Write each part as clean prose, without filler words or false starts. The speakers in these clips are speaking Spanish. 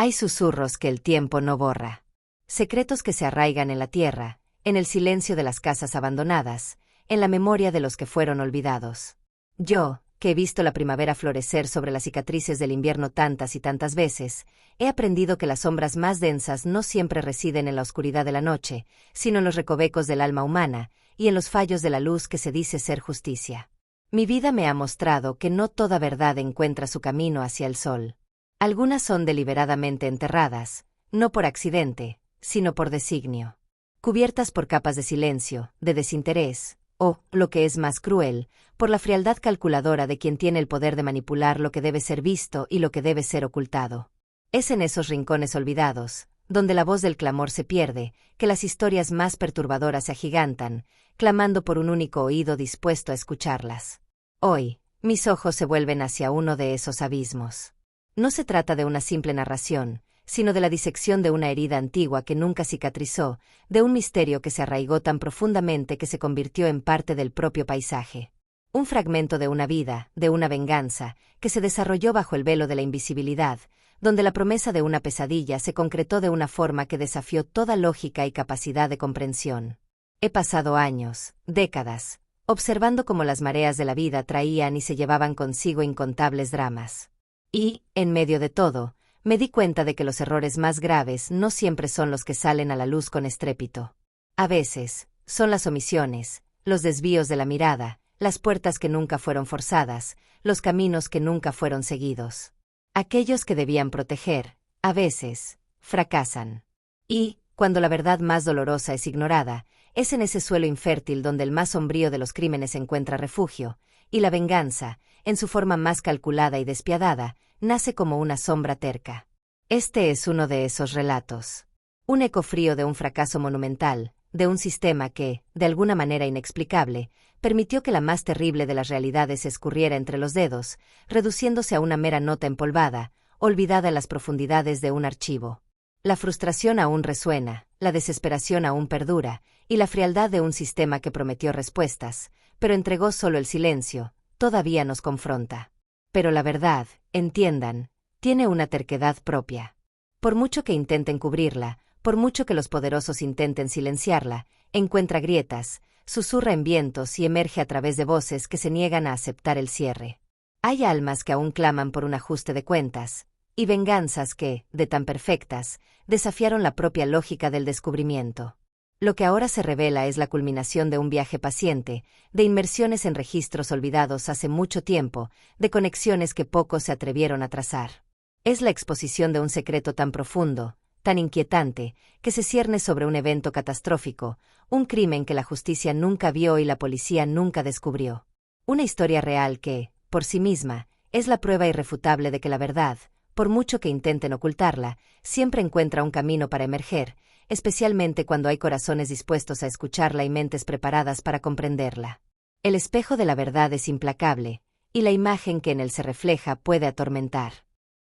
Hay susurros que el tiempo no borra. Secretos que se arraigan en la tierra, en el silencio de las casas abandonadas, en la memoria de los que fueron olvidados. Yo, que he visto la primavera florecer sobre las cicatrices del invierno tantas y tantas veces, he aprendido que las sombras más densas no siempre residen en la oscuridad de la noche, sino en los recovecos del alma humana, y en los fallos de la luz que se dice ser justicia. Mi vida me ha mostrado que no toda verdad encuentra su camino hacia el sol. Algunas son deliberadamente enterradas, no por accidente, sino por designio. Cubiertas por capas de silencio, de desinterés, o, lo que es más cruel, por la frialdad calculadora de quien tiene el poder de manipular lo que debe ser visto y lo que debe ser ocultado. Es en esos rincones olvidados, donde la voz del clamor se pierde, que las historias más perturbadoras se agigantan, clamando por un único oído dispuesto a escucharlas. Hoy, mis ojos se vuelven hacia uno de esos abismos. No se trata de una simple narración, sino de la disección de una herida antigua que nunca cicatrizó, de un misterio que se arraigó tan profundamente que se convirtió en parte del propio paisaje. Un fragmento de una vida, de una venganza, que se desarrolló bajo el velo de la invisibilidad, donde la promesa de una pesadilla se concretó de una forma que desafió toda lógica y capacidad de comprensión. He pasado años, décadas, observando cómo las mareas de la vida traían y se llevaban consigo incontables dramas. Y, en medio de todo, me di cuenta de que los errores más graves no siempre son los que salen a la luz con estrépito. A veces, son las omisiones, los desvíos de la mirada, las puertas que nunca fueron forzadas, los caminos que nunca fueron seguidos. Aquellos que debían proteger, a veces, fracasan. Y, cuando la verdad más dolorosa es ignorada, es en ese suelo infértil donde el más sombrío de los crímenes encuentra refugio, y la venganza, en su forma más calculada y despiadada, nace como una sombra terca. Este es uno de esos relatos. Un eco frío de un fracaso monumental, de un sistema que, de alguna manera inexplicable, permitió que la más terrible de las realidades se escurriera entre los dedos, reduciéndose a una mera nota empolvada, olvidada en las profundidades de un archivo. La frustración aún resuena, la desesperación aún perdura, y la frialdad de un sistema que prometió respuestas, pero entregó solo el silencio, todavía nos confronta. Pero la verdad, entiendan, tiene una terquedad propia. Por mucho que intenten cubrirla, por mucho que los poderosos intenten silenciarla, encuentra grietas, susurra en vientos y emerge a través de voces que se niegan a aceptar el cierre. Hay almas que aún claman por un ajuste de cuentas, y venganzas que, de tan perfectas, desafiaron la propia lógica del descubrimiento. Lo que ahora se revela es la culminación de un viaje paciente, de inmersiones en registros olvidados hace mucho tiempo, de conexiones que pocos se atrevieron a trazar. Es la exposición de un secreto tan profundo, tan inquietante, que se cierne sobre un evento catastrófico, un crimen que la justicia nunca vio y la policía nunca descubrió. Una historia real que, por sí misma, es la prueba irrefutable de que la verdad, por mucho que intenten ocultarla, siempre encuentra un camino para emerger, especialmente cuando hay corazones dispuestos a escucharla y mentes preparadas para comprenderla. El espejo de la verdad es implacable, y la imagen que en él se refleja puede atormentar.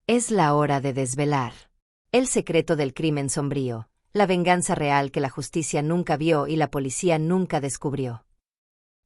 Es la hora de desvelar el secreto del crimen sombrío, la venganza real que la justicia nunca vio y la policía nunca descubrió.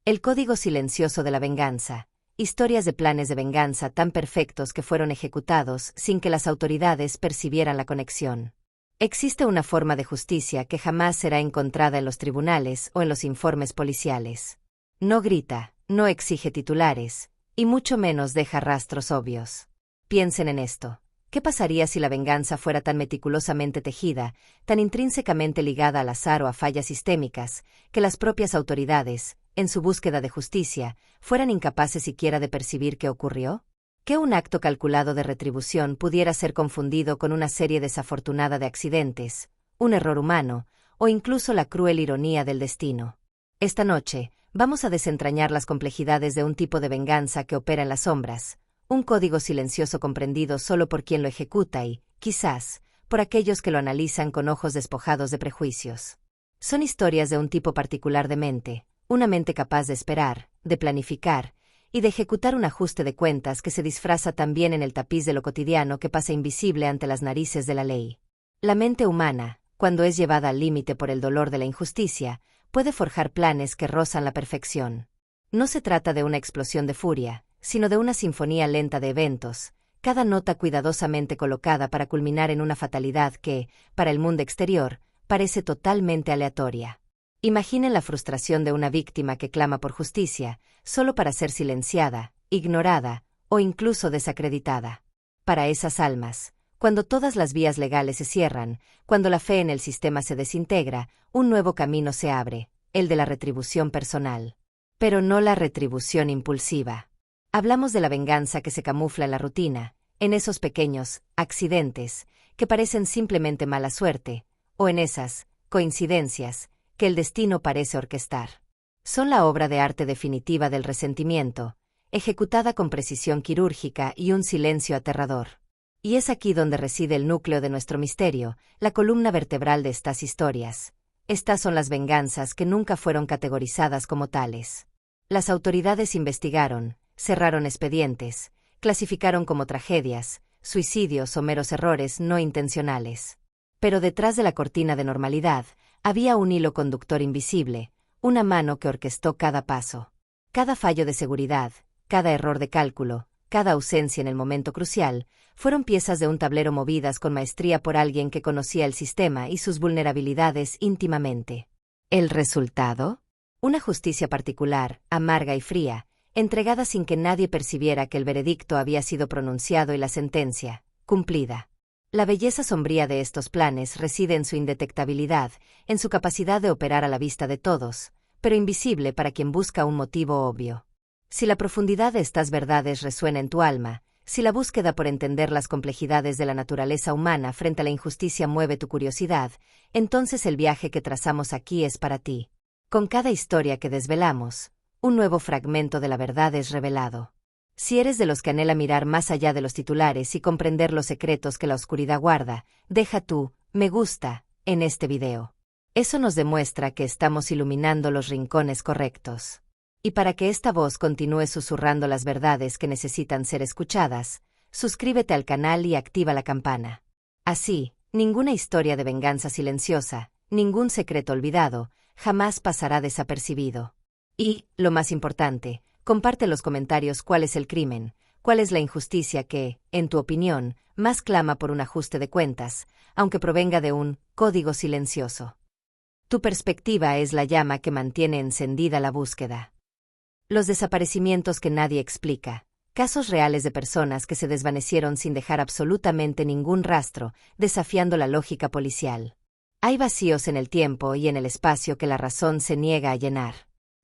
El código silencioso de la venganza, historias de planes de venganza tan perfectos que fueron ejecutados sin que las autoridades percibieran la conexión. Existe una forma de justicia que jamás será encontrada en los tribunales o en los informes policiales. No grita, no exige titulares, y mucho menos deja rastros obvios. Piensen en esto. ¿Qué pasaría si la venganza fuera tan meticulosamente tejida, tan intrínsecamente ligada al azar o a fallas sistémicas, que las propias autoridades, en su búsqueda de justicia, fueran incapaces siquiera de percibir qué ocurrió? ¿Que un acto calculado de retribución pudiera ser confundido con una serie desafortunada de accidentes, un error humano, o incluso la cruel ironía del destino? Esta noche, vamos a desentrañar las complejidades de un tipo de venganza que opera en las sombras, un código silencioso comprendido solo por quien lo ejecuta y, quizás, por aquellos que lo analizan con ojos despojados de prejuicios. Son historias de un tipo particular de mente, una mente capaz de esperar, de planificar, y de ejecutar un ajuste de cuentas que se disfraza también en el tapiz de lo cotidiano que pasa invisible ante las narices de la ley. La mente humana, cuando es llevada al límite por el dolor de la injusticia, puede forjar planes que rozan la perfección. No se trata de una explosión de furia, sino de una sinfonía lenta de eventos, cada nota cuidadosamente colocada para culminar en una fatalidad que, para el mundo exterior, parece totalmente aleatoria. Imaginen la frustración de una víctima que clama por justicia, solo para ser silenciada, ignorada o incluso desacreditada. Para esas almas, cuando todas las vías legales se cierran, cuando la fe en el sistema se desintegra, un nuevo camino se abre, el de la retribución personal. Pero no la retribución impulsiva. Hablamos de la venganza que se camufla en la rutina, en esos pequeños accidentes que parecen simplemente mala suerte, o en esas coincidencias que el destino parece orquestar. Son la obra de arte definitiva del resentimiento, ejecutada con precisión quirúrgica y un silencio aterrador. Y es aquí donde reside el núcleo de nuestro misterio, la columna vertebral de estas historias. Estas son las venganzas que nunca fueron categorizadas como tales. Las autoridades investigaron, cerraron expedientes, clasificaron como tragedias, suicidios o meros errores no intencionales. Pero detrás de la cortina de normalidad, había un hilo conductor invisible, una mano que orquestó cada paso. Cada fallo de seguridad, cada error de cálculo, cada ausencia en el momento crucial, fueron piezas de un tablero movidas con maestría por alguien que conocía el sistema y sus vulnerabilidades íntimamente. ¿El resultado? Una justicia particular, amarga y fría, entregada sin que nadie percibiera que el veredicto había sido pronunciado y la sentencia, cumplida. La belleza sombría de estos planes reside en su indetectabilidad, en su capacidad de operar a la vista de todos, pero invisible para quien busca un motivo obvio. Si la profundidad de estas verdades resuena en tu alma, si la búsqueda por entender las complejidades de la naturaleza humana frente a la injusticia mueve tu curiosidad, entonces el viaje que trazamos aquí es para ti. Con cada historia que desvelamos, un nuevo fragmento de la verdad es revelado. Si eres de los que anhela mirar más allá de los titulares y comprender los secretos que la oscuridad guarda, deja tu me gusta en este video. Eso nos demuestra que estamos iluminando los rincones correctos. Y para que esta voz continúe susurrando las verdades que necesitan ser escuchadas, suscríbete al canal y activa la campana. Así, ninguna historia de venganza silenciosa, ningún secreto olvidado, jamás pasará desapercibido. Y, lo más importante, comparte en los comentarios cuál es el crimen, cuál es la injusticia que, en tu opinión, más clama por un ajuste de cuentas, aunque provenga de un código silencioso. Tu perspectiva es la llama que mantiene encendida la búsqueda. Los desaparecimientos que nadie explica, casos reales de personas que se desvanecieron sin dejar absolutamente ningún rastro, desafiando la lógica policial. Hay vacíos en el tiempo y en el espacio que la razón se niega a llenar.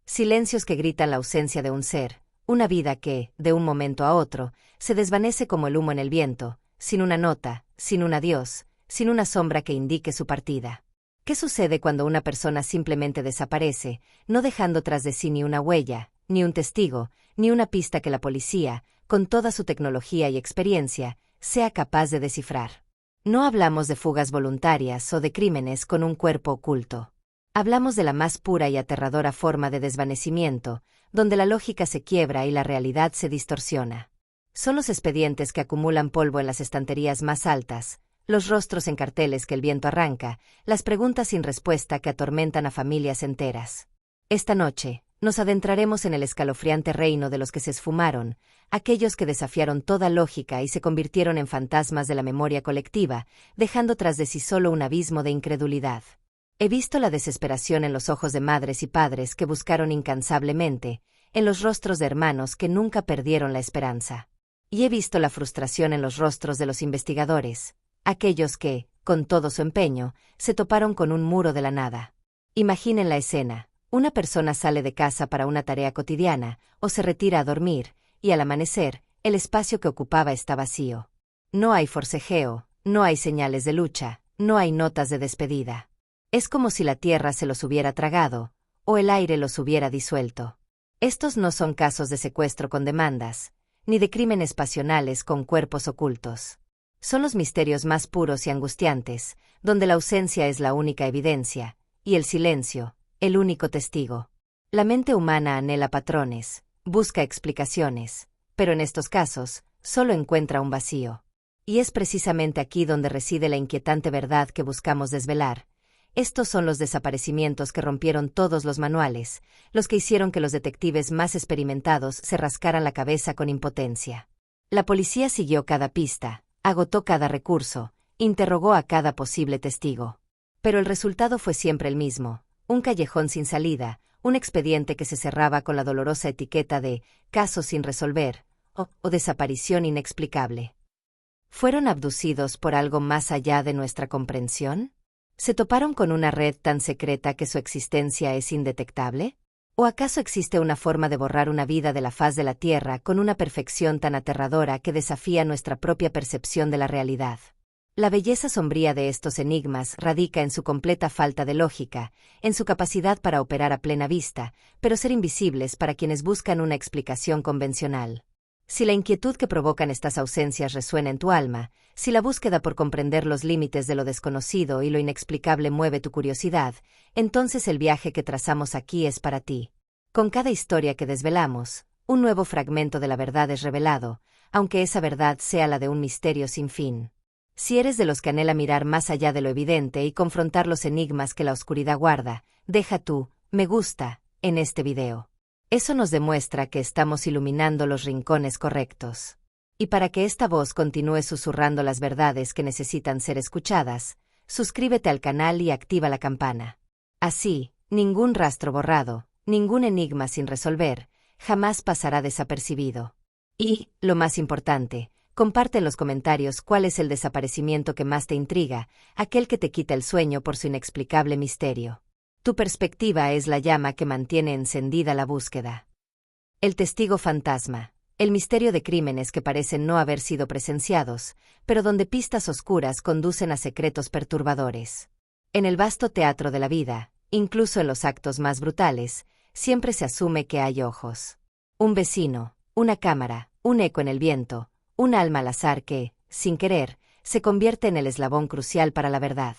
Silencios que gritan la ausencia de un ser, una vida que, de un momento a otro, se desvanece como el humo en el viento, sin una nota, sin un adiós, sin una sombra que indique su partida. ¿Qué sucede cuando una persona simplemente desaparece, no dejando tras de sí ni una huella, ni un testigo, ni una pista que la policía, con toda su tecnología y experiencia, sea capaz de descifrar? No hablamos de fugas voluntarias o de crímenes con un cuerpo oculto. Hablamos de la más pura y aterradora forma de desvanecimiento, donde la lógica se quiebra y la realidad se distorsiona. Son los expedientes que acumulan polvo en las estanterías más altas, los rostros en carteles que el viento arranca, las preguntas sin respuesta que atormentan a familias enteras. Esta noche, nos adentraremos en el escalofriante reino de los que se esfumaron, aquellos que desafiaron toda lógica y se convirtieron en fantasmas de la memoria colectiva, dejando tras de sí solo un abismo de incredulidad. He visto la desesperación en los ojos de madres y padres que buscaron incansablemente, en los rostros de hermanos que nunca perdieron la esperanza. Y he visto la frustración en los rostros de los investigadores, aquellos que, con todo su empeño, se toparon con un muro de la nada. Imaginen la escena. Una persona sale de casa para una tarea cotidiana, o se retira a dormir, y al amanecer, el espacio que ocupaba está vacío. No hay forcejeo, no hay señales de lucha, no hay notas de despedida. Es como si la tierra se los hubiera tragado, o el aire los hubiera disuelto. Estos no son casos de secuestro con demandas, ni de crímenes pasionales con cuerpos ocultos. Son los misterios más puros y angustiantes, donde la ausencia es la única evidencia, y el silencio, el único testigo. La mente humana anhela patrones, busca explicaciones, pero en estos casos, solo encuentra un vacío. Y es precisamente aquí donde reside la inquietante verdad que buscamos desvelar. Estos son los desaparecimientos que rompieron todos los manuales, los que hicieron que los detectives más experimentados se rascaran la cabeza con impotencia. La policía siguió cada pista, agotó cada recurso, interrogó a cada posible testigo. Pero el resultado fue siempre el mismo: un callejón sin salida, un expediente que se cerraba con la dolorosa etiqueta de «caso sin resolver» o «desaparición inexplicable». ¿Fueron abducidos por algo más allá de nuestra comprensión? ¿Se toparon con una red tan secreta que su existencia es indetectable? ¿O acaso existe una forma de borrar una vida de la faz de la Tierra con una perfección tan aterradora que desafía nuestra propia percepción de la realidad? La belleza sombría de estos enigmas radica en su completa falta de lógica, en su capacidad para operar a plena vista, pero ser invisibles para quienes buscan una explicación convencional. Si la inquietud que provocan estas ausencias resuena en tu alma, si la búsqueda por comprender los límites de lo desconocido y lo inexplicable mueve tu curiosidad, entonces el viaje que trazamos aquí es para ti. Con cada historia que desvelamos, un nuevo fragmento de la verdad es revelado, aunque esa verdad sea la de un misterio sin fin. Si eres de los que anhela mirar más allá de lo evidente y confrontar los enigmas que la oscuridad guarda, deja tu me gusta en este video. Eso nos demuestra que estamos iluminando los rincones correctos. Y para que esta voz continúe susurrando las verdades que necesitan ser escuchadas, suscríbete al canal y activa la campana. Así, ningún rastro borrado, ningún enigma sin resolver, jamás pasará desapercibido. Y, lo más importante, comparte en los comentarios cuál es el desaparecimiento que más te intriga, aquel que te quita el sueño por su inexplicable misterio. Tu perspectiva es la llama que mantiene encendida la búsqueda. El testigo fantasma, el misterio de crímenes que parecen no haber sido presenciados, pero donde pistas oscuras conducen a secretos perturbadores. En el vasto teatro de la vida, incluso en los actos más brutales, siempre se asume que hay ojos. Un vecino, una cámara, un eco en el viento, un alma al azar que, sin querer, se convierte en el eslabón crucial para la verdad.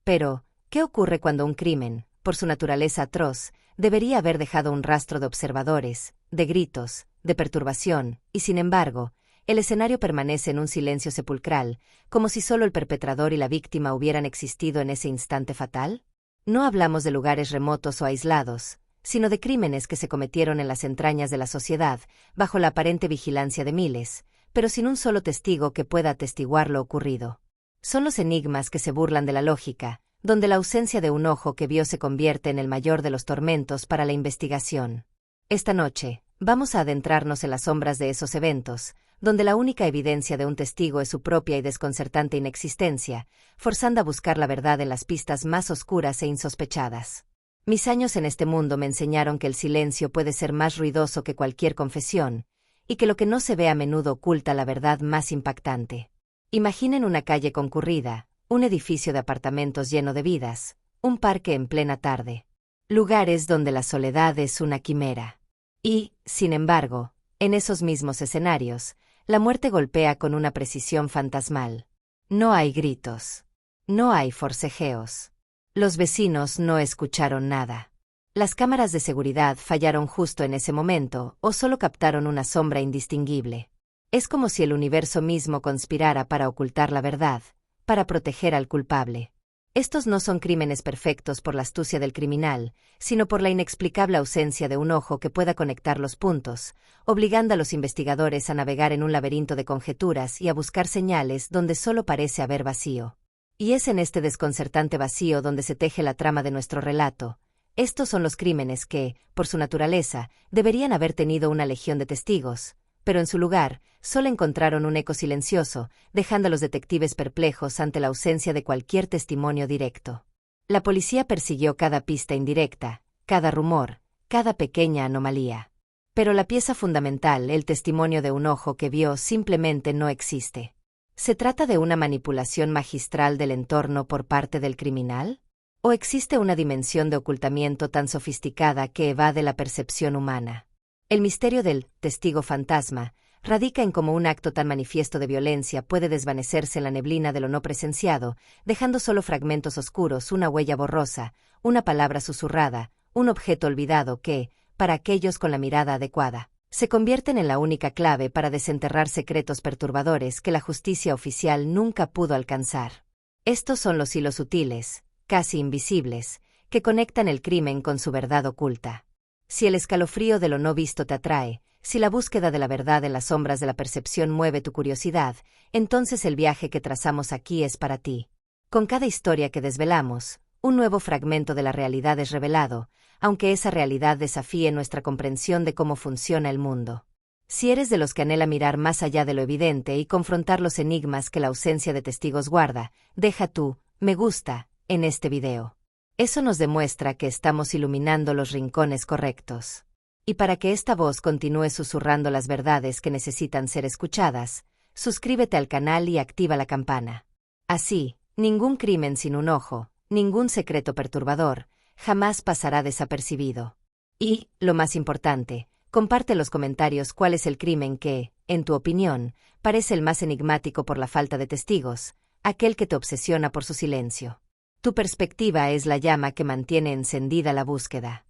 Pero, ¿qué ocurre cuando un crimen, por su naturaleza atroz, debería haber dejado un rastro de observadores, de gritos, de perturbación, y sin embargo, el escenario permanece en un silencio sepulcral, como si solo el perpetrador y la víctima hubieran existido en ese instante fatal? No hablamos de lugares remotos o aislados, sino de crímenes que se cometieron en las entrañas de la sociedad, bajo la aparente vigilancia de miles, pero sin un solo testigo que pueda atestiguar lo ocurrido. Son los enigmas que se burlan de la lógica, donde la ausencia de un ojo que vio se convierte en el mayor de los tormentos para la investigación. Esta noche, vamos a adentrarnos en las sombras de esos eventos, donde la única evidencia de un testigo es su propia y desconcertante inexistencia, forzando a buscar la verdad en las pistas más oscuras e insospechadas. Mis años en este mundo me enseñaron que el silencio puede ser más ruidoso que cualquier confesión, y que lo que no se ve a menudo oculta la verdad más impactante. Imaginen una calle concurrida, un edificio de apartamentos lleno de vidas, un parque en plena tarde. Lugares donde la soledad es una quimera. Y, sin embargo, en esos mismos escenarios, la muerte golpea con una precisión fantasmal. No hay gritos. No hay forcejeos. Los vecinos no escucharon nada. Las cámaras de seguridad fallaron justo en ese momento o solo captaron una sombra indistinguible. Es como si el universo mismo conspirara para ocultar la verdad, para proteger al culpable. Estos no son crímenes perfectos por la astucia del criminal, sino por la inexplicable ausencia de un ojo que pueda conectar los puntos, obligando a los investigadores a navegar en un laberinto de conjeturas y a buscar señales donde solo parece haber vacío. Y es en este desconcertante vacío donde se teje la trama de nuestro relato. Estos son los crímenes que, por su naturaleza, deberían haber tenido una legión de testigos, pero en su lugar, solo encontraron un eco silencioso, dejando a los detectives perplejos ante la ausencia de cualquier testimonio directo. La policía persiguió cada pista indirecta, cada rumor, cada pequeña anomalía. Pero la pieza fundamental, el testimonio de un ojo que vio, simplemente no existe. ¿Se trata de una manipulación magistral del entorno por parte del criminal? ¿O existe una dimensión de ocultamiento tan sofisticada que evade la percepción humana? El misterio del testigo fantasma radica en cómo un acto tan manifiesto de violencia puede desvanecerse en la neblina de lo no presenciado, dejando solo fragmentos oscuros, una huella borrosa, una palabra susurrada, un objeto olvidado que, para aquellos con la mirada adecuada, se convierten en la única clave para desenterrar secretos perturbadores que la justicia oficial nunca pudo alcanzar. Estos son los hilos sutiles, casi invisibles, que conectan el crimen con su verdad oculta. Si el escalofrío de lo no visto te atrae, si la búsqueda de la verdad en las sombras de la percepción mueve tu curiosidad, entonces el viaje que trazamos aquí es para ti. Con cada historia que desvelamos, un nuevo fragmento de la realidad es revelado, aunque esa realidad desafíe nuestra comprensión de cómo funciona el mundo. Si eres de los que anhela mirar más allá de lo evidente y confrontar los enigmas que la ausencia de testigos guarda, deja tu me gusta en este video. Eso nos demuestra que estamos iluminando los rincones correctos. Y para que esta voz continúe susurrando las verdades que necesitan ser escuchadas, suscríbete al canal y activa la campana. Así, ningún crimen sin un ojo, ningún secreto perturbador, jamás pasará desapercibido. Y, lo más importante, comparte en los comentarios cuál es el crimen que, en tu opinión, parece el más enigmático por la falta de testigos, aquel que te obsesiona por su silencio. Tu perspectiva es la llama que mantiene encendida la búsqueda.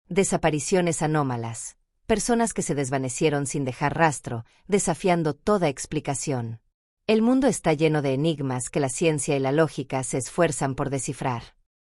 Desapariciones anómalas. Personas que se desvanecieron sin dejar rastro, desafiando toda explicación. El mundo está lleno de enigmas que la ciencia y la lógica se esfuerzan por descifrar.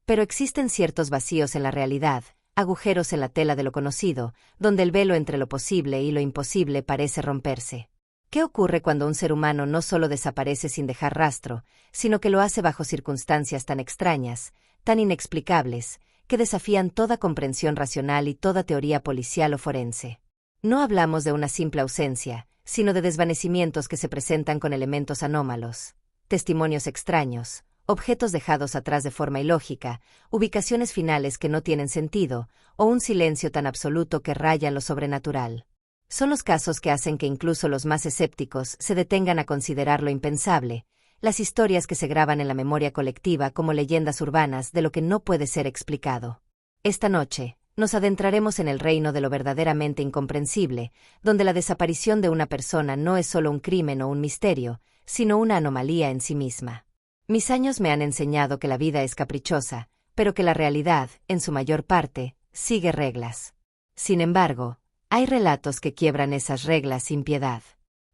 Pero existen ciertos vacíos en la realidad, agujeros en la tela de lo conocido, donde el velo entre lo posible y lo imposible parece romperse. ¿Qué ocurre cuando un ser humano no solo desaparece sin dejar rastro, sino que lo hace bajo circunstancias tan extrañas, tan inexplicables, que desafían toda comprensión racional y toda teoría policial o forense? No hablamos de una simple ausencia, sino de desvanecimientos que se presentan con elementos anómalos, testimonios extraños, objetos dejados atrás de forma ilógica, ubicaciones finales que no tienen sentido, o un silencio tan absoluto que raya en lo sobrenatural. Son los casos que hacen que incluso los más escépticos se detengan a considerar lo impensable, las historias que se graban en la memoria colectiva como leyendas urbanas de lo que no puede ser explicado. Esta noche, nos adentraremos en el reino de lo verdaderamente incomprensible, donde la desaparición de una persona no es solo un crimen o un misterio, sino una anomalía en sí misma. Mis años me han enseñado que la vida es caprichosa, pero que la realidad, en su mayor parte, sigue reglas. Sin embargo, hay relatos que quiebran esas reglas sin piedad.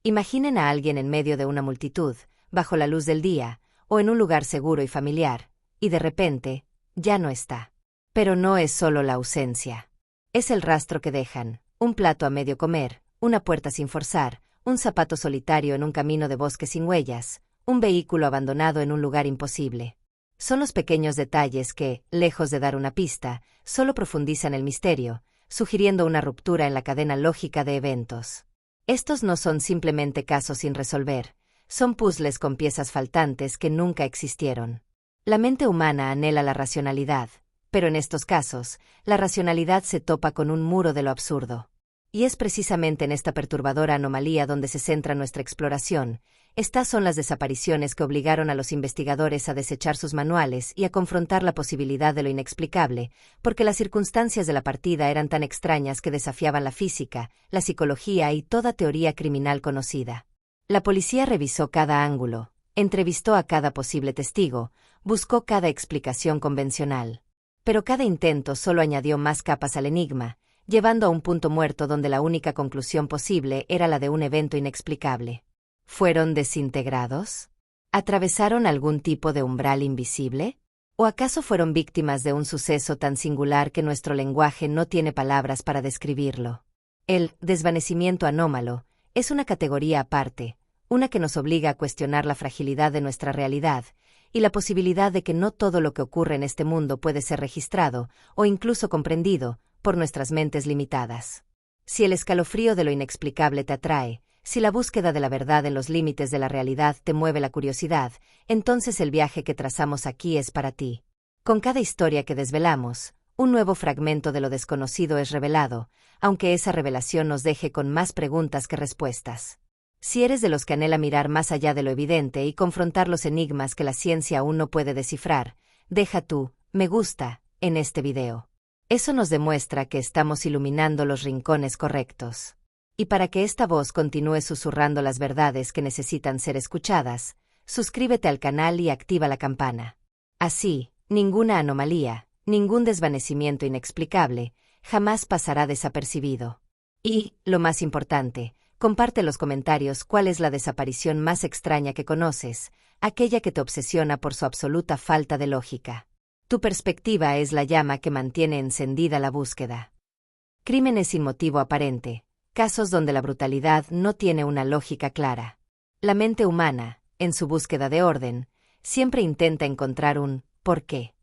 Imaginen a alguien en medio de una multitud, bajo la luz del día, o en un lugar seguro y familiar, y de repente, ya no está. Pero no es solo la ausencia. Es el rastro que dejan, un plato a medio comer, una puerta sin forzar, un zapato solitario en un camino de bosque sin huellas, un vehículo abandonado en un lugar imposible. Son los pequeños detalles que, lejos de dar una pista, solo profundizan el misterio, sugiriendo una ruptura en la cadena lógica de eventos. Estos no son simplemente casos sin resolver, son puzzles con piezas faltantes que nunca existieron. La mente humana anhela la racionalidad, pero en estos casos, la racionalidad se topa con un muro de lo absurdo. Y es precisamente en esta perturbadora anomalía donde se centra nuestra exploración. Estas son las desapariciones que obligaron a los investigadores a desechar sus manuales y a confrontar la posibilidad de lo inexplicable, porque las circunstancias de la partida eran tan extrañas que desafiaban la física, la psicología y toda teoría criminal conocida. La policía revisó cada ángulo, entrevistó a cada posible testigo, buscó cada explicación convencional. Pero cada intento solo añadió más capas al enigma, llevando a un punto muerto donde la única conclusión posible era la de un evento inexplicable. ¿Fueron desintegrados? ¿Atravesaron algún tipo de umbral invisible? ¿O acaso fueron víctimas de un suceso tan singular que nuestro lenguaje no tiene palabras para describirlo? El desvanecimiento anómalo es una categoría aparte, una que nos obliga a cuestionar la fragilidad de nuestra realidad y la posibilidad de que no todo lo que ocurre en este mundo puede ser registrado o incluso comprendido por nuestras mentes limitadas. Si el escalofrío de lo inexplicable te atrae, si la búsqueda de la verdad en los límites de la realidad te mueve la curiosidad, entonces el viaje que trazamos aquí es para ti. Con cada historia que desvelamos, un nuevo fragmento de lo desconocido es revelado, aunque esa revelación nos deje con más preguntas que respuestas. Si eres de los que anhela mirar más allá de lo evidente y confrontar los enigmas que la ciencia aún no puede descifrar, deja tu me gusta en este video. Eso nos demuestra que estamos iluminando los rincones correctos. Y para que esta voz continúe susurrando las verdades que necesitan ser escuchadas, suscríbete al canal y activa la campana. Así, ninguna anomalía, ningún desvanecimiento inexplicable, jamás pasará desapercibido. Y, lo más importante, comparte en los comentarios cuál es la desaparición más extraña que conoces, aquella que te obsesiona por su absoluta falta de lógica. Tu perspectiva es la llama que mantiene encendida la búsqueda. Crímenes sin motivo aparente. casos donde la brutalidad no tiene una lógica clara. La mente humana, en su búsqueda de orden, siempre intenta encontrar un ¿por qué?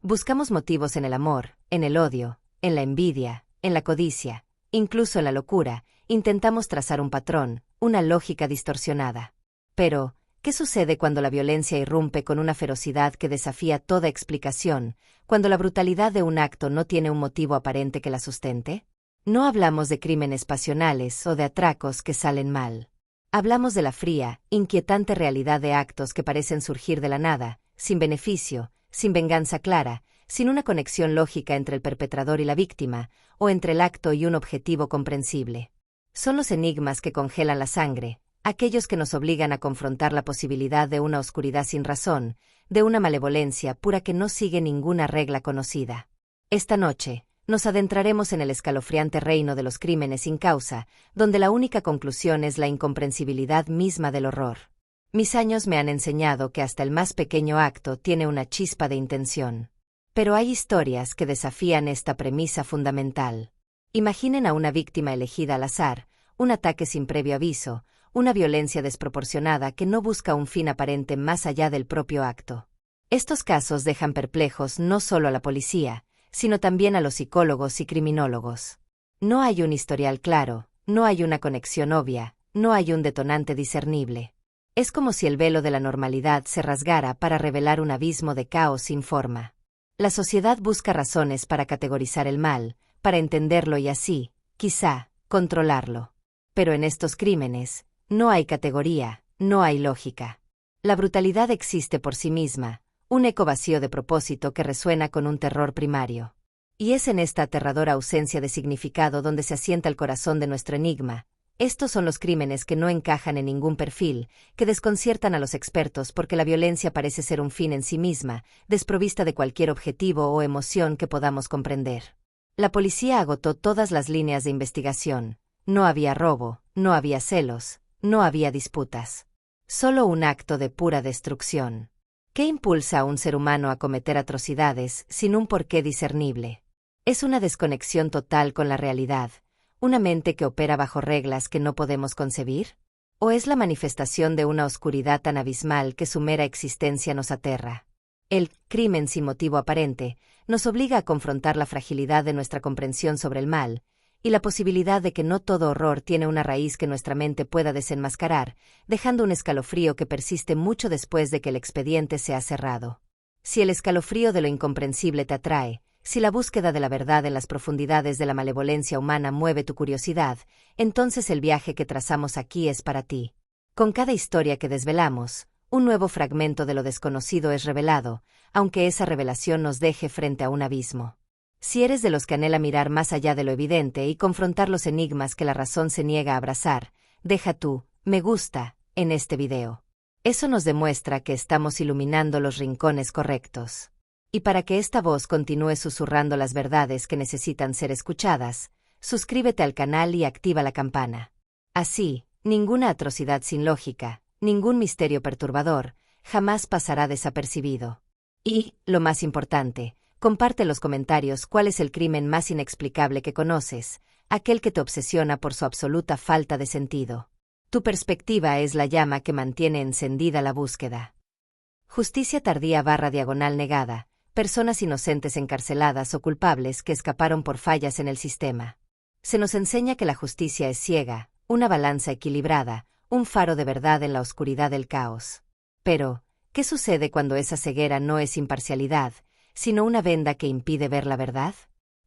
Buscamos motivos en el amor, en el odio, en la envidia, en la codicia, incluso en la locura, intentamos trazar un patrón, una lógica distorsionada. Pero, ¿qué sucede cuando la violencia irrumpe con una ferocidad que desafía toda explicación, cuando la brutalidad de un acto no tiene un motivo aparente que la sustente? No hablamos de crímenes pasionales o de atracos que salen mal. Hablamos de la fría, inquietante realidad de actos que parecen surgir de la nada, sin beneficio, sin venganza clara, sin una conexión lógica entre el perpetrador y la víctima, o entre el acto y un objetivo comprensible. Son los enigmas que congelan la sangre, aquellos que nos obligan a confrontar la posibilidad de una oscuridad sin razón, de una malevolencia pura que no sigue ninguna regla conocida. Esta noche, nos adentraremos en el escalofriante reino de los crímenes sin causa, donde la única conclusión es la incomprensibilidad misma del horror. Mis años me han enseñado que hasta el más pequeño acto tiene una chispa de intención. Pero hay historias que desafían esta premisa fundamental. Imaginen a una víctima elegida al azar, un ataque sin previo aviso, una violencia desproporcionada que no busca un fin aparente más allá del propio acto. Estos casos dejan perplejos no solo a la policía, sino también a los psicólogos y criminólogos. No hay un historial claro, no hay una conexión obvia, no hay un detonante discernible. Es como si el velo de la normalidad se rasgara para revelar un abismo de caos sin forma. La sociedad busca razones para categorizar el mal, para entenderlo y así, quizá, controlarlo. Pero en estos crímenes, no hay categoría, no hay lógica. La brutalidad existe por sí misma, un eco vacío de propósito que resuena con un terror primario. Y es en esta aterradora ausencia de significado donde se asienta el corazón de nuestro enigma. Estos son los crímenes que no encajan en ningún perfil, que desconciertan a los expertos porque la violencia parece ser un fin en sí misma, desprovista de cualquier objetivo o emoción que podamos comprender. La policía agotó todas las líneas de investigación. No había robo, no había celos, no había disputas. Solo un acto de pura destrucción. ¿Qué impulsa a un ser humano a cometer atrocidades sin un porqué discernible? Es una desconexión total con la realidad, una mente que opera bajo reglas que no podemos concebir. ¿O es la manifestación de una oscuridad tan abismal que su mera existencia nos aterra? El crimen sin motivo aparente nos obliga a confrontar la fragilidad de nuestra comprensión sobre el mal, y la posibilidad de que no todo horror tiene una raíz que nuestra mente pueda desenmascarar, dejando un escalofrío que persiste mucho después de que el expediente se ha cerrado. Si el escalofrío de lo incomprensible te atrae, si la búsqueda de la verdad en las profundidades de la malevolencia humana mueve tu curiosidad, entonces el viaje que trazamos aquí es para ti. Con cada historia que desvelamos, un nuevo fragmento de lo desconocido es revelado, aunque esa revelación nos deje frente a un abismo. Si eres de los que anhela mirar más allá de lo evidente y confrontar los enigmas que la razón se niega a abrazar, deja tu me gusta en este video. Eso nos demuestra que estamos iluminando los rincones correctos. Y para que esta voz continúe susurrando las verdades que necesitan ser escuchadas, suscríbete al canal y activa la campana. Así, ninguna atrocidad sin lógica, ningún misterio perturbador, jamás pasará desapercibido. Y, lo más importante, comparte en los comentarios cuál es el crimen más inexplicable que conoces, aquel que te obsesiona por su absoluta falta de sentido. Tu perspectiva es la llama que mantiene encendida la búsqueda. Justicia tardía / negada, personas inocentes encarceladas o culpables que escaparon por fallas en el sistema. Se nos enseña que la justicia es ciega, una balanza equilibrada, un faro de verdad en la oscuridad del caos. Pero, ¿qué sucede cuando esa ceguera no es imparcialidad, sino una venda que impide ver la verdad?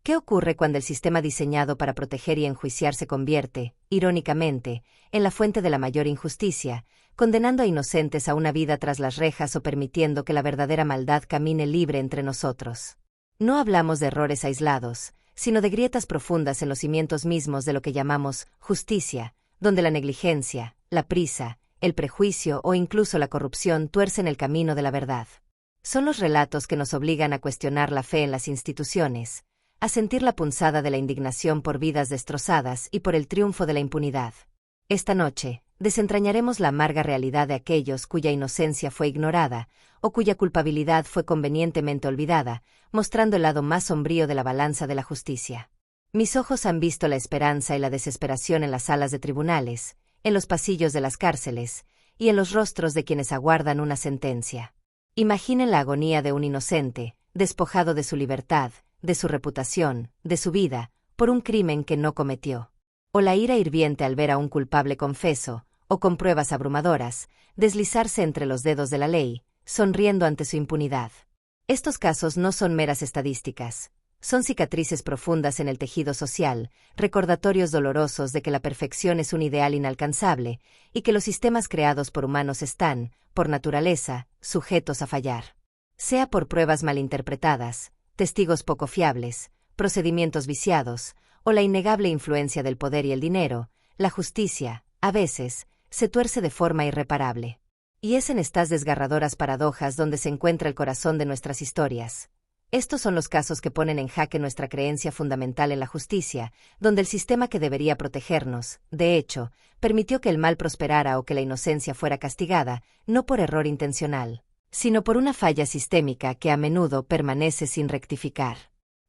¿Qué ocurre cuando el sistema diseñado para proteger y enjuiciar se convierte, irónicamente, en la fuente de la mayor injusticia, condenando a inocentes a una vida tras las rejas o permitiendo que la verdadera maldad camine libre entre nosotros? No hablamos de errores aislados, sino de grietas profundas en los cimientos mismos de lo que llamamos justicia, donde la negligencia, la prisa, el prejuicio o incluso la corrupción tuercen el camino de la verdad. Son los relatos que nos obligan a cuestionar la fe en las instituciones, a sentir la punzada de la indignación por vidas destrozadas y por el triunfo de la impunidad. Esta noche, desentrañaremos la amarga realidad de aquellos cuya inocencia fue ignorada, o cuya culpabilidad fue convenientemente olvidada, mostrando el lado más sombrío de la balanza de la justicia. Mis ojos han visto la esperanza y la desesperación en las salas de tribunales, en los pasillos de las cárceles, y en los rostros de quienes aguardan una sentencia. Imaginen la agonía de un inocente, despojado de su libertad, de su reputación, de su vida, por un crimen que no cometió. O la ira hirviente al ver a un culpable confeso, o con pruebas abrumadoras, deslizarse entre los dedos de la ley, sonriendo ante su impunidad. Estos casos no son meras estadísticas. Son cicatrices profundas en el tejido social, recordatorios dolorosos de que la perfección es un ideal inalcanzable y que los sistemas creados por humanos están, por naturaleza, sujetos a fallar. Sea por pruebas malinterpretadas, testigos poco fiables, procedimientos viciados, o la innegable influencia del poder y el dinero, la justicia, a veces, se tuerce de forma irreparable. Y es en estas desgarradoras paradojas donde se encuentra el corazón de nuestras historias. Estos son los casos que ponen en jaque nuestra creencia fundamental en la justicia, donde el sistema que debería protegernos, de hecho, permitió que el mal prosperara o que la inocencia fuera castigada, no por error intencional, sino por una falla sistémica que a menudo permanece sin rectificar.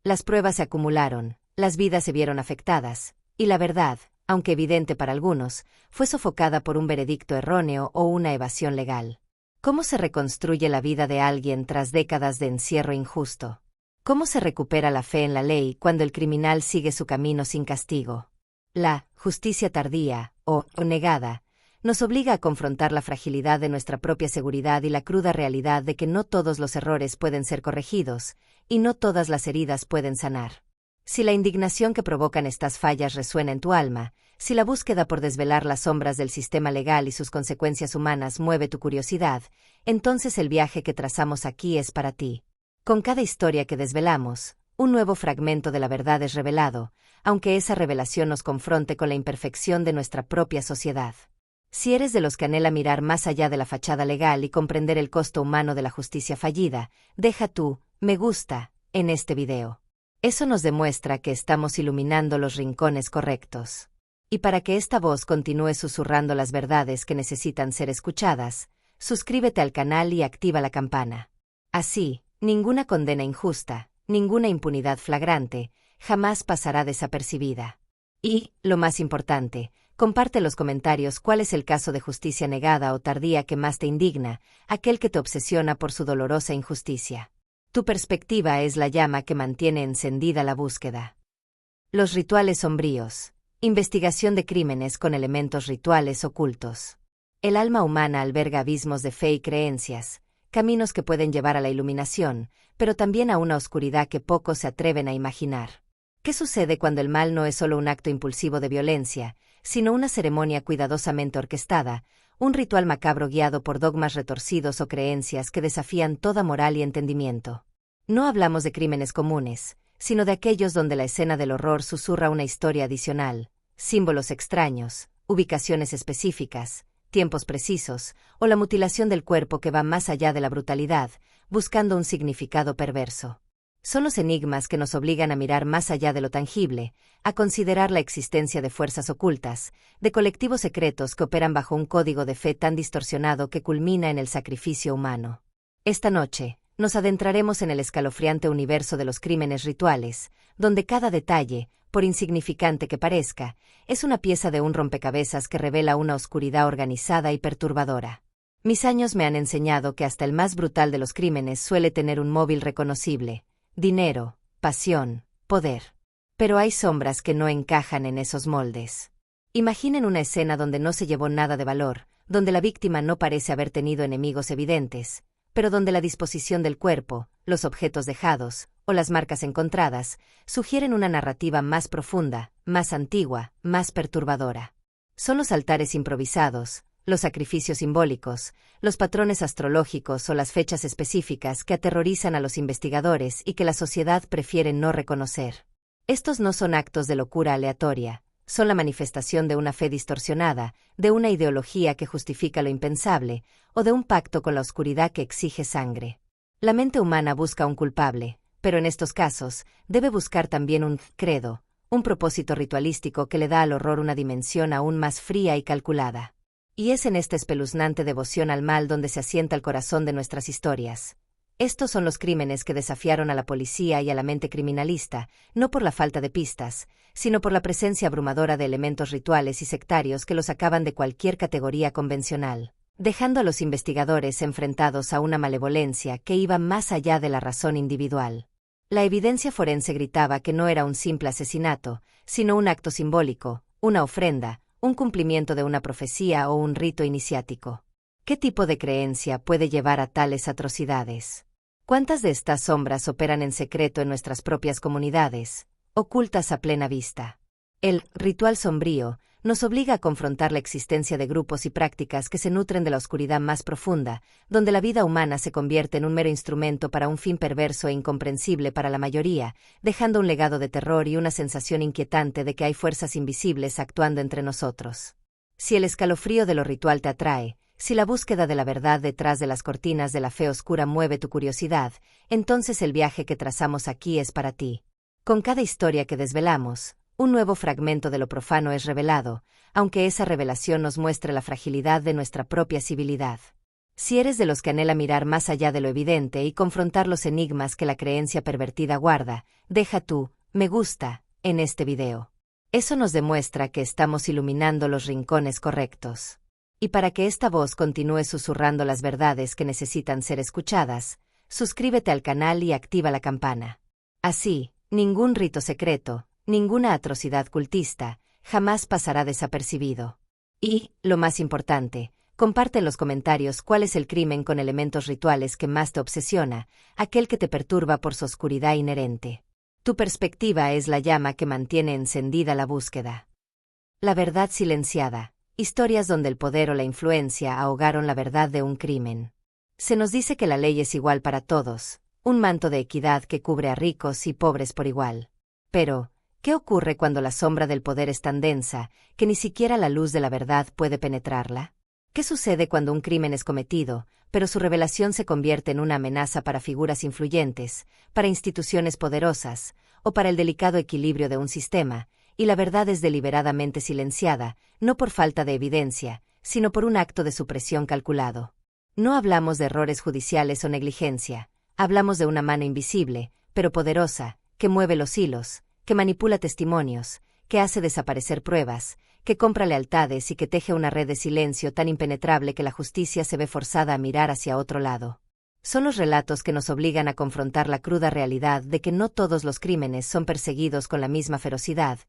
Las pruebas se acumularon, las vidas se vieron afectadas, y la verdad, aunque evidente para algunos, fue sofocada por un veredicto erróneo o una evasión legal. ¿Cómo se reconstruye la vida de alguien tras décadas de encierro injusto? ¿Cómo se recupera la fe en la ley cuando el criminal sigue su camino sin castigo? La justicia tardía, o negada, nos obliga a confrontar la fragilidad de nuestra propia seguridad y la cruda realidad de que no todos los errores pueden ser corregidos, y no todas las heridas pueden sanar. Si la indignación que provocan estas fallas resuena en tu alma, si la búsqueda por desvelar las sombras del sistema legal y sus consecuencias humanas mueve tu curiosidad, entonces el viaje que trazamos aquí es para ti. Con cada historia que desvelamos, un nuevo fragmento de la verdad es revelado, aunque esa revelación nos confronte con la imperfección de nuestra propia sociedad. Si eres de los que anhela mirar más allá de la fachada legal y comprender el costo humano de la justicia fallida, deja tu me gusta en este video. Eso nos demuestra que estamos iluminando los rincones correctos. Y para que esta voz continúe susurrando las verdades que necesitan ser escuchadas, suscríbete al canal y activa la campana. Así, ninguna condena injusta, ninguna impunidad flagrante, jamás pasará desapercibida. Y, lo más importante, comparte en los comentarios cuál es el caso de justicia negada o tardía que más te indigna, aquel que te obsesiona por su dolorosa injusticia. Tu perspectiva es la llama que mantiene encendida la búsqueda. Los rituales sombríos. Investigación de crímenes con elementos rituales ocultos. El alma humana alberga abismos de fe y creencias, caminos que pueden llevar a la iluminación, pero también a una oscuridad que pocos se atreven a imaginar. ¿Qué sucede cuando el mal no es solo un acto impulsivo de violencia, sino una ceremonia cuidadosamente orquestada, un ritual macabro guiado por dogmas retorcidos o creencias que desafían toda moral y entendimiento? No hablamos de crímenes comunes, sino de aquellos donde la escena del horror susurra una historia adicional, símbolos extraños, ubicaciones específicas, tiempos precisos, o la mutilación del cuerpo que va más allá de la brutalidad, buscando un significado perverso. Son los enigmas que nos obligan a mirar más allá de lo tangible, a considerar la existencia de fuerzas ocultas, de colectivos secretos que operan bajo un código de fe tan distorsionado que culmina en el sacrificio humano. Esta noche, nos adentraremos en el escalofriante universo de los crímenes rituales, donde cada detalle, por insignificante que parezca, es una pieza de un rompecabezas que revela una oscuridad organizada y perturbadora. Mis años me han enseñado que hasta el más brutal de los crímenes suele tener un móvil reconocible: dinero, pasión, poder. Pero hay sombras que no encajan en esos moldes. Imaginen una escena donde no se llevó nada de valor, donde la víctima no parece haber tenido enemigos evidentes, pero donde la disposición del cuerpo, los objetos dejados, o las marcas encontradas, sugieren una narrativa más profunda, más antigua, más perturbadora. Son los altares improvisados, los sacrificios simbólicos, los patrones astrológicos o las fechas específicas que aterrorizan a los investigadores y que la sociedad prefiere no reconocer. Estos no son actos de locura aleatoria, son la manifestación de una fe distorsionada, de una ideología que justifica lo impensable, o de un pacto con la oscuridad que exige sangre. La mente humana busca un culpable, pero en estos casos, debe buscar también un credo, un propósito ritualístico que le da al horror una dimensión aún más fría y calculada. Y es en esta espeluznante devoción al mal donde se asienta el corazón de nuestras historias. Estos son los crímenes que desafiaron a la policía y a la mente criminalista, no por la falta de pistas, sino por la presencia abrumadora de elementos rituales y sectarios que los sacaban de cualquier categoría convencional, dejando a los investigadores enfrentados a una malevolencia que iba más allá de la razón individual. La evidencia forense gritaba que no era un simple asesinato, sino un acto simbólico, una ofrenda, un cumplimiento de una profecía o un rito iniciático. ¿Qué tipo de creencia puede llevar a tales atrocidades? ¿Cuántas de estas sombras operan en secreto en nuestras propias comunidades, ocultas a plena vista? El ritual sombrío nos obliga a confrontar la existencia de grupos y prácticas que se nutren de la oscuridad más profunda, donde la vida humana se convierte en un mero instrumento para un fin perverso e incomprensible para la mayoría, dejando un legado de terror y una sensación inquietante de que hay fuerzas invisibles actuando entre nosotros. Si el escalofrío de lo ritual te atrae, si la búsqueda de la verdad detrás de las cortinas de la fe oscura mueve tu curiosidad, entonces el viaje que trazamos aquí es para ti. Con cada historia que desvelamos, un nuevo fragmento de lo profano es revelado, aunque esa revelación nos muestre la fragilidad de nuestra propia civilidad. Si eres de los que anhela mirar más allá de lo evidente y confrontar los enigmas que la creencia pervertida guarda, deja tu me gusta en este video. Eso nos demuestra que estamos iluminando los rincones correctos. Y para que esta voz continúe susurrando las verdades que necesitan ser escuchadas, suscríbete al canal y activa la campana. Así, ningún rito secreto, ninguna atrocidad cultista, jamás pasará desapercibido. Y, lo más importante, comparte en los comentarios cuál es el crimen con elementos rituales que más te obsesiona, aquel que te perturba por su oscuridad inherente. Tu perspectiva es la llama que mantiene encendida la búsqueda. La verdad silenciada. Historias donde el poder o la influencia ahogaron la verdad de un crimen. Se nos dice que la ley es igual para todos, un manto de equidad que cubre a ricos y pobres por igual. Pero, ¿qué ocurre cuando la sombra del poder es tan densa que ni siquiera la luz de la verdad puede penetrarla? ¿Qué sucede cuando un crimen es cometido, pero su revelación se convierte en una amenaza para figuras influyentes, para instituciones poderosas, o para el delicado equilibrio de un sistema, y la verdad es deliberadamente silenciada, no por falta de evidencia, sino por un acto de supresión calculado? No hablamos de errores judiciales o negligencia, hablamos de una mano invisible, pero poderosa, que mueve los hilos, que manipula testimonios, que hace desaparecer pruebas, que compra lealtades y que teje una red de silencio tan impenetrable que la justicia se ve forzada a mirar hacia otro lado. Son los relatos que nos obligan a confrontar la cruda realidad de que no todos los crímenes son perseguidos con la misma ferocidad,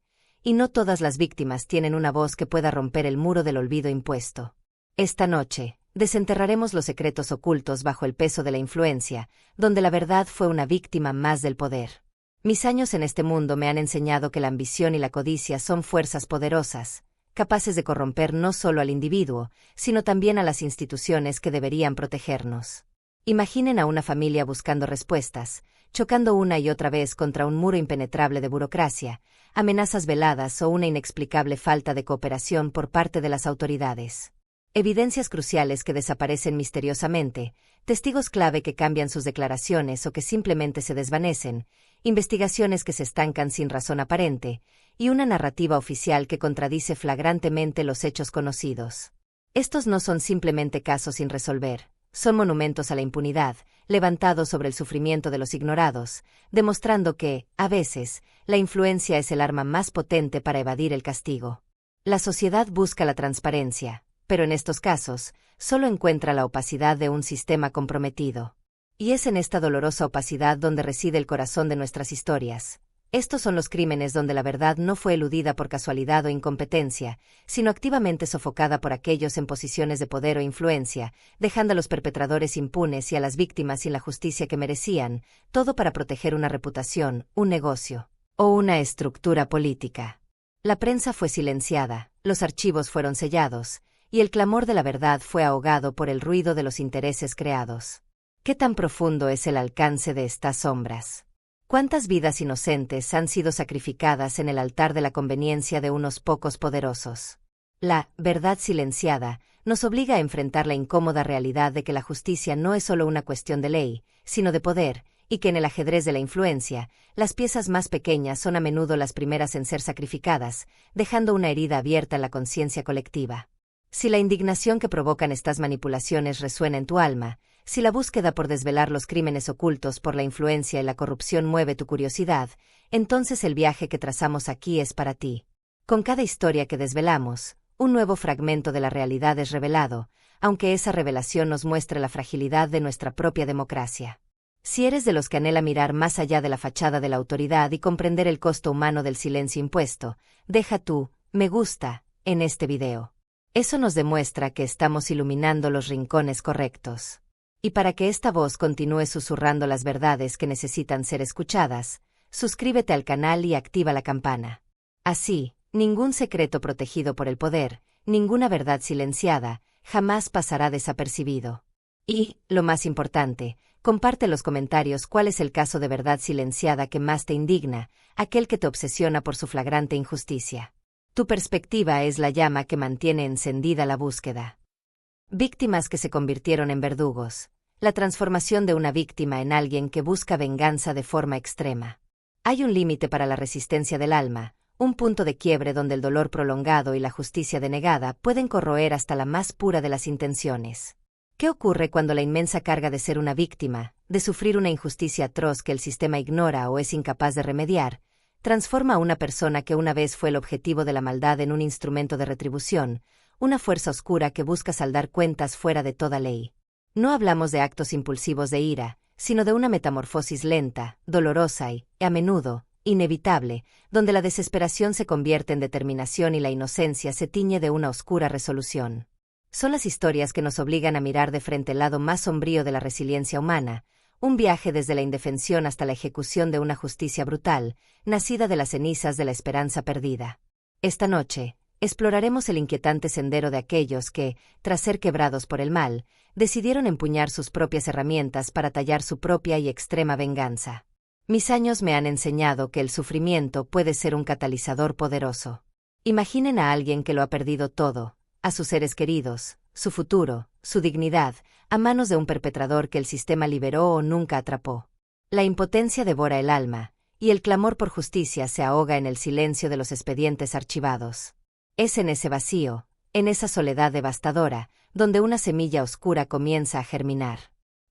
y no todas las víctimas tienen una voz que pueda romper el muro del olvido impuesto. Esta noche, desenterraremos los secretos ocultos bajo el peso de la influencia, donde la verdad fue una víctima más del poder. Mis años en este mundo me han enseñado que la ambición y la codicia son fuerzas poderosas, capaces de corromper no solo al individuo, sino también a las instituciones que deberían protegernos. Imaginen a una familia buscando respuestas, chocando una y otra vez contra un muro impenetrable de burocracia, amenazas veladas o una inexplicable falta de cooperación por parte de las autoridades. Evidencias cruciales que desaparecen misteriosamente, testigos clave que cambian sus declaraciones o que simplemente se desvanecen, investigaciones que se estancan sin razón aparente, y una narrativa oficial que contradice flagrantemente los hechos conocidos. Estos no son simplemente casos sin resolver, son monumentos a la impunidad, levantados sobre el sufrimiento de los ignorados, demostrando que, a veces, la influencia es el arma más potente para evadir el castigo. La sociedad busca la transparencia, pero en estos casos, solo encuentra la opacidad de un sistema comprometido. Y es en esta dolorosa opacidad donde reside el corazón de nuestras historias. Estos son los crímenes donde la verdad no fue eludida por casualidad o incompetencia, sino activamente sofocada por aquellos en posiciones de poder o influencia, dejando a los perpetradores impunes y a las víctimas sin la justicia que merecían, todo para proteger una reputación, un negocio o una estructura política. La prensa fue silenciada, los archivos fueron sellados, y el clamor de la verdad fue ahogado por el ruido de los intereses creados. ¿Qué tan profundo es el alcance de estas sombras? ¿Cuántas vidas inocentes han sido sacrificadas en el altar de la conveniencia de unos pocos poderosos? La verdad silenciada nos obliga a enfrentar la incómoda realidad de que la justicia no es solo una cuestión de ley, sino de poder, y que en el ajedrez de la influencia, las piezas más pequeñas son a menudo las primeras en ser sacrificadas, dejando una herida abierta en la conciencia colectiva. Si la indignación que provocan estas manipulaciones resuena en tu alma, Si la búsqueda por desvelar los crímenes ocultos por la influencia y la corrupción mueve tu curiosidad, entonces el viaje que trazamos aquí es para ti. Con cada historia que desvelamos, un nuevo fragmento de la realidad es revelado, aunque esa revelación nos muestre la fragilidad de nuestra propia democracia. Si eres de los que anhela mirar más allá de la fachada de la autoridad y comprender el costo humano del silencio impuesto, deja tu me gusta en este video. Eso nos demuestra que estamos iluminando los rincones correctos. Y para que esta voz continúe susurrando las verdades que necesitan ser escuchadas, suscríbete al canal y activa la campana. Así, ningún secreto protegido por el poder, ninguna verdad silenciada, jamás pasará desapercibido. Y, lo más importante, comparte en los comentarios cuál es el caso de verdad silenciada que más te indigna, aquel que te obsesiona por su flagrante injusticia. Tu perspectiva es la llama que mantiene encendida la búsqueda. Víctimas que se convirtieron en verdugos. La transformación de una víctima en alguien que busca venganza de forma extrema. Hay un límite para la resistencia del alma, un punto de quiebre donde el dolor prolongado y la justicia denegada pueden corroer hasta la más pura de las intenciones. ¿Qué ocurre cuando la inmensa carga de ser una víctima, de sufrir una injusticia atroz que el sistema ignora o es incapaz de remediar, transforma a una persona que una vez fue el objetivo de la maldad en un instrumento de retribución, una fuerza oscura que busca saldar cuentas fuera de toda ley? No hablamos de actos impulsivos de ira, sino de una metamorfosis lenta, dolorosa y, a menudo, inevitable, donde la desesperación se convierte en determinación y la inocencia se tiñe de una oscura resolución. Son las historias que nos obligan a mirar de frente el lado más sombrío de la resiliencia humana, un viaje desde la indefensión hasta la ejecución de una justicia brutal, nacida de las cenizas de la esperanza perdida. Esta noche, exploraremos el inquietante sendero de aquellos que, tras ser quebrados por el mal, decidieron empuñar sus propias herramientas para tallar su propia y extrema venganza. Mis años me han enseñado que el sufrimiento puede ser un catalizador poderoso. Imaginen a alguien que lo ha perdido todo, a sus seres queridos, su futuro, su dignidad, a manos de un perpetrador que el sistema liberó o nunca atrapó. La impotencia devora el alma, y el clamor por justicia se ahoga en el silencio de los expedientes archivados. Es en ese vacío, en esa soledad devastadora, donde una semilla oscura comienza a germinar.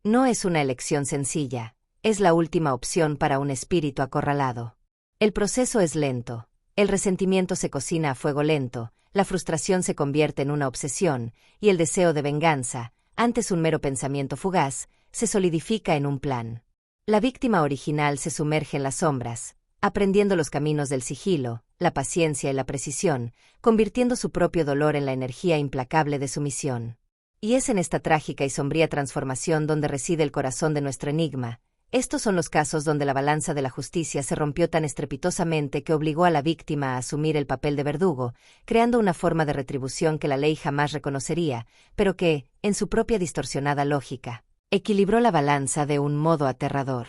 No es una elección sencilla, es la última opción para un espíritu acorralado. El proceso es lento, el resentimiento se cocina a fuego lento, la frustración se convierte en una obsesión, y el deseo de venganza, antes un mero pensamiento fugaz, se solidifica en un plan. La víctima original se sumerge en las sombras, aprendiendo los caminos del sigilo, la paciencia y la precisión, convirtiendo su propio dolor en la energía implacable de su misión. Y es en esta trágica y sombría transformación donde reside el corazón de nuestro enigma. Estos son los casos donde la balanza de la justicia se rompió tan estrepitosamente que obligó a la víctima a asumir el papel de verdugo, creando una forma de retribución que la ley jamás reconocería, pero que, en su propia distorsionada lógica, equilibró la balanza de un modo aterrador.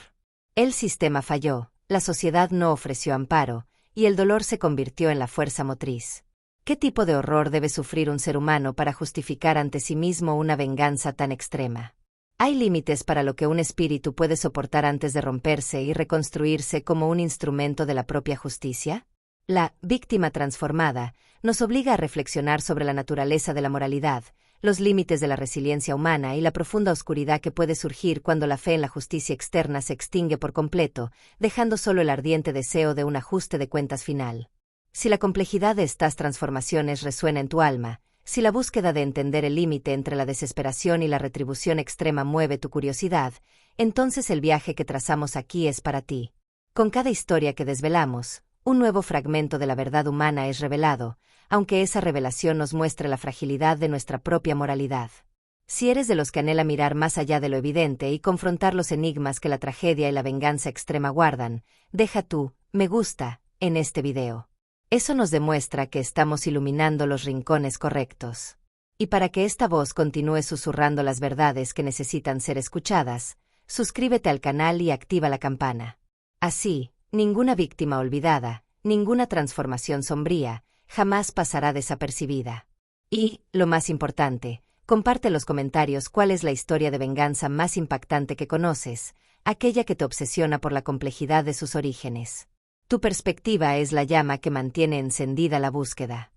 El sistema falló, la sociedad no ofreció amparo, y el dolor se convirtió en la fuerza motriz. ¿Qué tipo de horror debe sufrir un ser humano para justificar ante sí mismo una venganza tan extrema? ¿Hay límites para lo que un espíritu puede soportar antes de romperse y reconstruirse como un instrumento de la propia justicia? La víctima transformada nos obliga a reflexionar sobre la naturaleza de la moralidad, los límites de la resiliencia humana y la profunda oscuridad que puede surgir cuando la fe en la justicia externa se extingue por completo, dejando solo el ardiente deseo de un ajuste de cuentas final. Si la complejidad de estas transformaciones resuena en tu alma, si la búsqueda de entender el límite entre la desesperación y la retribución extrema mueve tu curiosidad, entonces el viaje que trazamos aquí es para ti. Con cada historia que desvelamos, un nuevo fragmento de la verdad humana es revelado, aunque esa revelación nos muestre la fragilidad de nuestra propia moralidad. Si eres de los que anhela mirar más allá de lo evidente y confrontar los enigmas que la tragedia y la venganza extrema guardan, deja tu me gusta en este video. Eso nos demuestra que estamos iluminando los rincones correctos. Y para que esta voz continúe susurrando las verdades que necesitan ser escuchadas, suscríbete al canal y activa la campana. Así, ninguna víctima olvidada, ninguna transformación sombría, jamás pasará desapercibida. Y, lo más importante, comparte en los comentarios cuál es la historia de venganza más impactante que conoces, aquella que te obsesiona por la complejidad de sus orígenes. Tu perspectiva es la llama que mantiene encendida la búsqueda.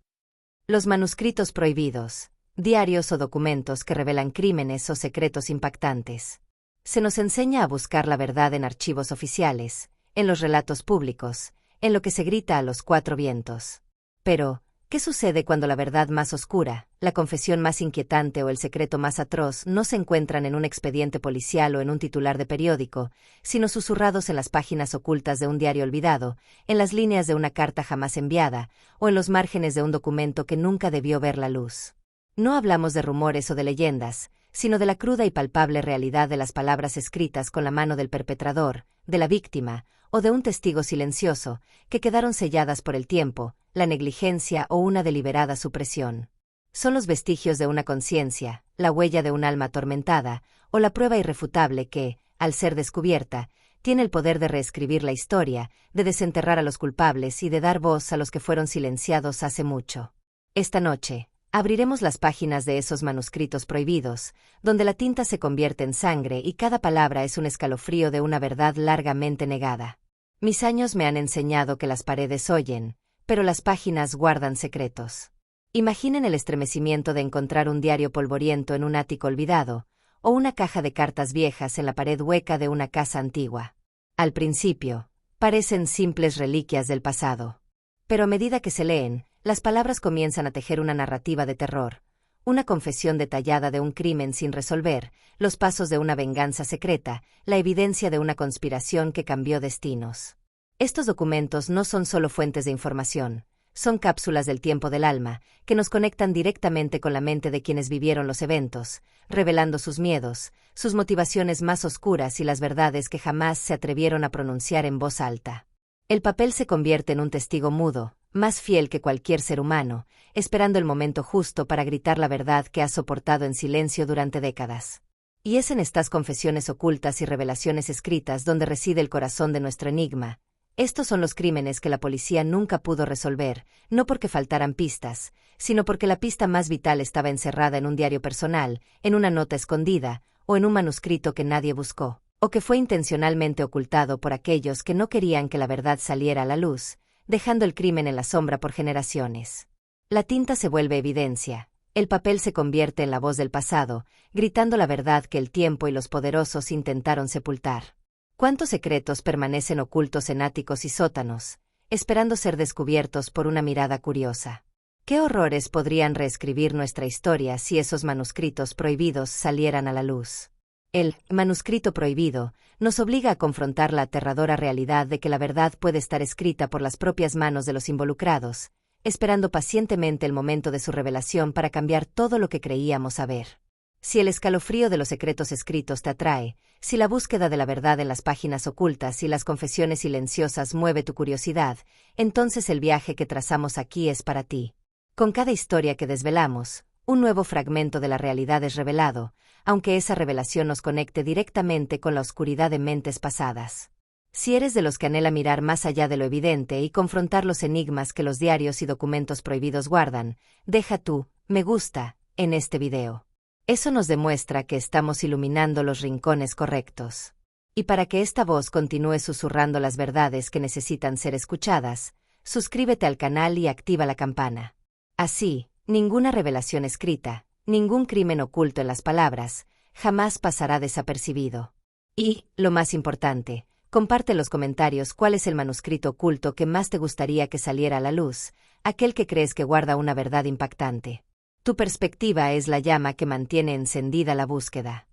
Los manuscritos prohibidos. diarios o documentos que revelan crímenes o secretos impactantes. Se nos enseña a buscar la verdad en archivos oficiales, en los relatos públicos, en lo que se grita a los cuatro vientos. Pero, ¿qué sucede cuando la verdad más oscura, la confesión más inquietante o el secreto más atroz no se encuentran en un expediente policial o en un titular de periódico, sino susurrados en las páginas ocultas de un diario olvidado, en las líneas de una carta jamás enviada, o en los márgenes de un documento que nunca debió ver la luz? No hablamos de rumores o de leyendas, sino de la cruda y palpable realidad de las palabras escritas con la mano del perpetrador, de la víctima, o de un testigo silencioso, que quedaron selladas por el tiempo, la negligencia o una deliberada supresión. Son los vestigios de una conciencia, la huella de un alma atormentada, o la prueba irrefutable que, al ser descubierta, tiene el poder de reescribir la historia, de desenterrar a los culpables y de dar voz a los que fueron silenciados hace mucho. Esta noche, abriremos las páginas de esos manuscritos prohibidos, donde la tinta se convierte en sangre y cada palabra es un escalofrío de una verdad largamente negada. Mis años me han enseñado que las paredes oyen, pero las páginas guardan secretos. Imaginen el estremecimiento de encontrar un diario polvoriento en un ático olvidado, o una caja de cartas viejas en la pared hueca de una casa antigua. Al principio, parecen simples reliquias del pasado. Pero a medida que se leen, las palabras comienzan a tejer una narrativa de terror, una confesión detallada de un crimen sin resolver, los pasos de una venganza secreta, la evidencia de una conspiración que cambió destinos. Estos documentos no son solo fuentes de información, son cápsulas del tiempo del alma, que nos conectan directamente con la mente de quienes vivieron los eventos, revelando sus miedos, sus motivaciones más oscuras y las verdades que jamás se atrevieron a pronunciar en voz alta. El papel se convierte en un testigo mudo, más fiel que cualquier ser humano, esperando el momento justo para gritar la verdad que ha soportado en silencio durante décadas. Y es en estas confesiones ocultas y revelaciones escritas donde reside el corazón de nuestro enigma. Estos son los crímenes que la policía nunca pudo resolver, no porque faltaran pistas, sino porque la pista más vital estaba encerrada en un diario personal, en una nota escondida, o en un manuscrito que nadie buscó, o que fue intencionalmente ocultado por aquellos que no querían que la verdad saliera a la luz, dejando el crimen en la sombra por generaciones. La tinta se vuelve evidencia, el papel se convierte en la voz del pasado, gritando la verdad que el tiempo y los poderosos intentaron sepultar. ¿Cuántos secretos permanecen ocultos en áticos y sótanos, esperando ser descubiertos por una mirada curiosa? ¿Qué horrores podrían reescribir nuestra historia si esos manuscritos prohibidos salieran a la luz? El manuscrito prohibido nos obliga a confrontar la aterradora realidad de que la verdad puede estar escrita por las propias manos de los involucrados, esperando pacientemente el momento de su revelación para cambiar todo lo que creíamos saber. Si el escalofrío de los secretos escritos te atrae, si la búsqueda de la verdad en las páginas ocultas y las confesiones silenciosas mueve tu curiosidad, entonces el viaje que trazamos aquí es para ti. Con cada historia que desvelamos, un nuevo fragmento de la realidad es revelado, aunque esa revelación nos conecte directamente con la oscuridad de mentes pasadas. Si eres de los que anhela mirar más allá de lo evidente y confrontar los enigmas que los diarios y documentos prohibidos guardan, deja tu me gusta en este video. Eso nos demuestra que estamos iluminando los rincones correctos. Y para que esta voz continúe susurrando las verdades que necesitan ser escuchadas, suscríbete al canal y activa la campana. Así, ninguna revelación escrita, ningún crimen oculto en las palabras, jamás pasará desapercibido. Y, lo más importante, comparte en los comentarios cuál es el manuscrito oculto que más te gustaría que saliera a la luz, aquel que crees que guarda una verdad impactante. Tu perspectiva es la llama que mantiene encendida la búsqueda.